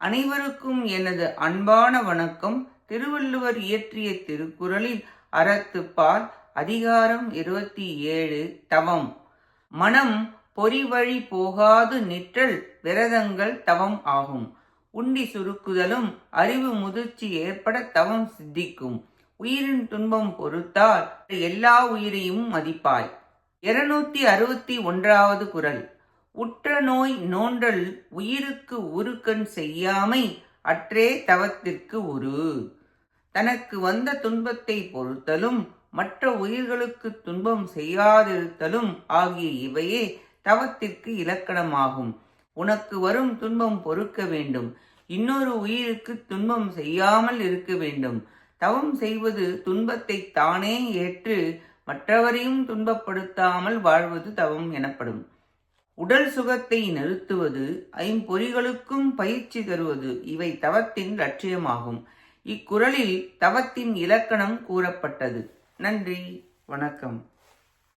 அனைவருக்கும் எனது அன்பான வணக்கம். திருவள்ளுவர் இயற்றிய திருக்குறளில் அறத்துப்பால் அதிகாரம் 27 தவம். மனம் பொறிவழி போகாது நிற்றல் விரதங்கள் தவம் ஆகும். உண்டி சுருக்குதலும் அறிவு முதிர்ச்சி ஏற்பட தவம் சித்திக்கும். உயிரின் துன்பம் பொறுத்தால் எல்லா உயிரையும் மதிப்பாய். 261வது குறள். உற்ற நோய் நோன்றல் உயிருக்கு உருக்கண் செய்யாமை அற்றே தவத்திற்கு உரு. தனக்கு வந்த துன்பத்தை பொறுத்தலும் மற்ற உயிர்களுக்கு துன்பம் செய்யாதிருத்தலும் ஆகிய இவையே தவத்திற்கு இலக்கணமாகும். உனக்கு வரும் துன்பம் பொறுக்க வேண்டும், இன்னொரு உயிருக்கு துன்பம் செய்யாமல் இருக்க வேண்டும். தவம் செய்வது துன்பத்தை தானே ஏற்று மற்றவரையும் துன்பப்படுத்தாமல் வாழ்வது தவம் எனப்படும். உடல் சுகத்தை நிறுத்துவது, ஐம்பொறிகளுக்கும் பயிற்சி தருவது இவை தவத்தின் லட்சியமாகும். இக்குறளில் தவத்தின் இலக்கணம் கூறப்பட்டது. நன்றி, வணக்கம்.